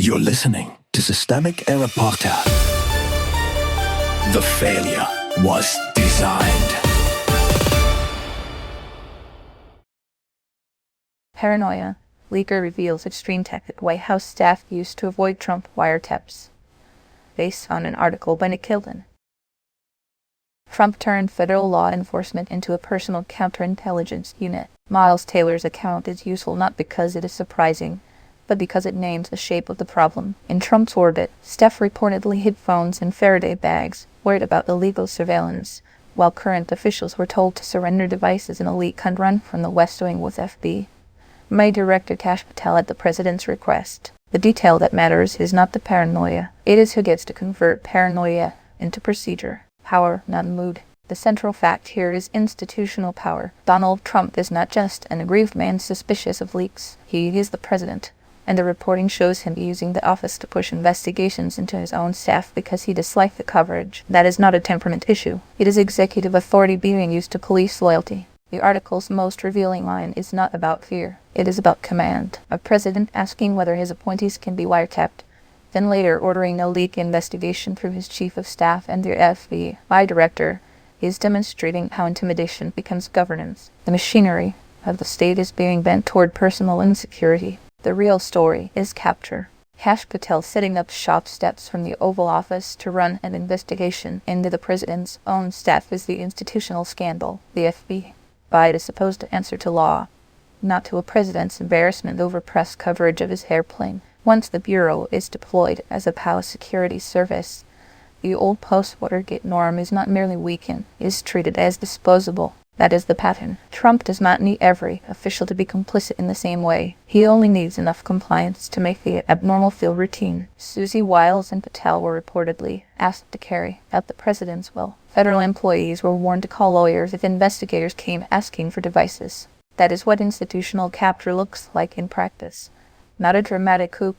You're listening to Systemic Error Podcast. The failure was designed. Paranoia. Leaker reveals extreme tactic White House staff used to avoid Trump wiretaps. Based on an article by Nick Kilden. Trump turned federal law enforcement into a personal counterintelligence unit. Miles Taylor's account is useful not because it is surprising, but because it names the shape of the problem. In Trump's orbit, staff reportedly hid phones in Faraday bags, worried about illegal surveillance, while current officials were told to surrender devices in a leak and run from the West Wing with FBI Director Kash Patel at the president's request. The detail that matters is not the paranoia. It is who gets to convert paranoia into procedure. Power, not mood. The central fact here is institutional power. Donald Trump is not just an aggrieved man suspicious of leaks. He is the president. And the reporting shows him using the office to push investigations into his own staff because he disliked the coverage. That is not a temperament issue. It is executive authority being used to police loyalty. The article's most revealing line is not about fear. It is about command. A president asking whether his appointees can be wiretapped, then later ordering a leak investigation through his chief of staff and the FBI director, is demonstrating how intimidation becomes governance. The machinery of the state is being bent toward personal insecurity. The real story is capture. Kash Patel setting up shop steps from the Oval Office to run an investigation into the president's own staff is the institutional scandal. The FBI is supposed to answer to law, not to a president's embarrassment over press coverage of his airplane. Once the Bureau is deployed as a POW security service, the old post-Watergate norm is not merely weakened, it is treated as disposable. That is the pattern. Trump does not need every official to be complicit in the same way. He only needs enough compliance to make the abnormal feel routine. Susie Wiles and Patel were reportedly asked to carry out the president's will. Federal employees were warned to call lawyers if investigators came asking for devices. That is what institutional capture looks like in practice. Not a dramatic coup,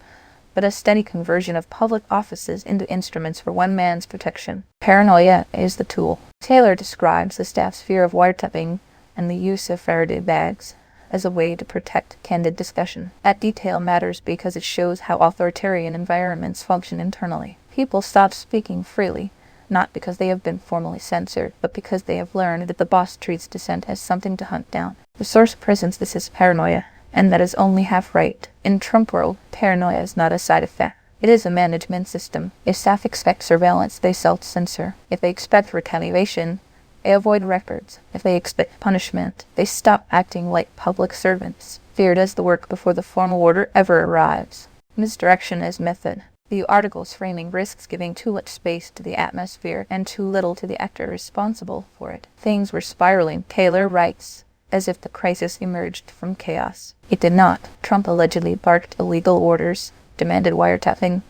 but a steady conversion of public offices into instruments for one man's protection. Paranoia is the tool. Taylor describes the staff's fear of wiretapping and the use of Faraday bags as a way to protect candid discussion. That detail matters because it shows how authoritarian environments function internally. People stop speaking freely, not because they have been formally censored, but because they have learned that the boss treats dissent as something to hunt down. The source presents this as paranoia, and that is only half right. In Trump world, paranoia is not a side effect. It is a management system. If staff expect surveillance, they self-censor. If they expect retaliation, they avoid records. If they expect punishment, they stop acting like public servants. Fear does the work before the formal order ever arrives. Misdirection is method. The article's framing risks giving too much space to the atmosphere and too little to the actor responsible for it. Things were spiraling, Taylor writes, as if the crisis emerged from chaos. It did not. Trump allegedly barked illegal orders, demanded wiretapping,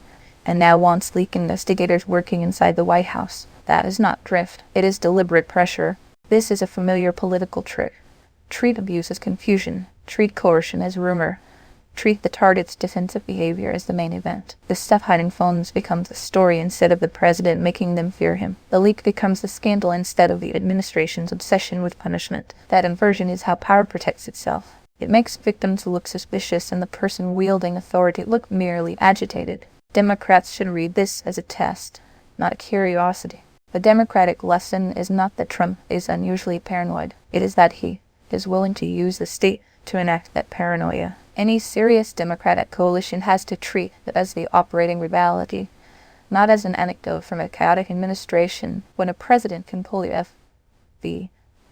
and now wants leak investigators working inside the White House. That is not drift. It is deliberate pressure. This is a familiar political trick. Treat abuse as confusion. Treat coercion as rumor. Treat the target's defensive behavior as the main event. The stuff hiding phones becomes the story instead of the president making them fear him. The leak becomes the scandal instead of the administration's obsession with punishment. That inversion is how power protects itself. It makes victims look suspicious and the person wielding authority look merely agitated. Democrats should read this as a test, not a curiosity. The Democratic lesson is not that Trump is unusually paranoid. It is that he is willing to use the state to enact that paranoia. Any serious Democratic coalition has to treat it as the operating reality, not as an anecdote from a chaotic administration. When a president can pull the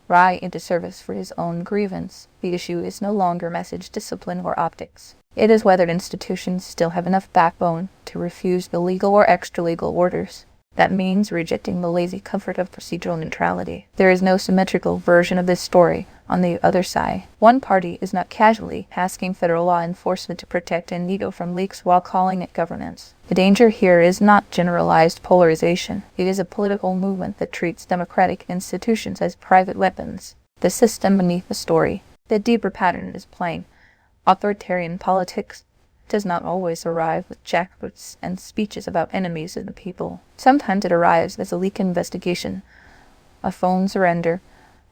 FBI into service for his own grievance, the issue is no longer message, discipline, or optics. It is whether institutions still have enough backbone to refuse the legal or extra-legal orders. That means rejecting the lazy comfort of procedural neutrality. There is no symmetrical version of this story on the other side. One party is not casually asking federal law enforcement to protect Indigo from leaks while calling it governance. The danger here is not generalized polarization. It is a political movement that treats democratic institutions as private weapons. The system beneath the story. The deeper pattern is plain. Authoritarian politics does not always arrive with jackboots and speeches about enemies of the people. Sometimes it arrives as a leak investigation, a phone surrender,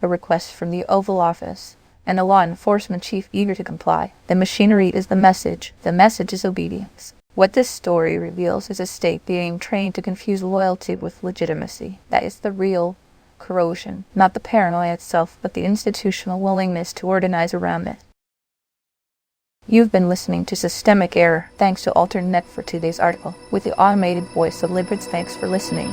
a request from the Oval Office, and a law enforcement chief eager to comply. The machinery is the message. The message is obedience. What this story reveals is a state being trained to confuse loyalty with legitimacy. That is the real corrosion, not the paranoia itself, but the institutional willingness to organize around it. You've been listening to Systemic Error. Thanks to AlternNet for today's article, with the automated voice of Librids. Thanks for listening.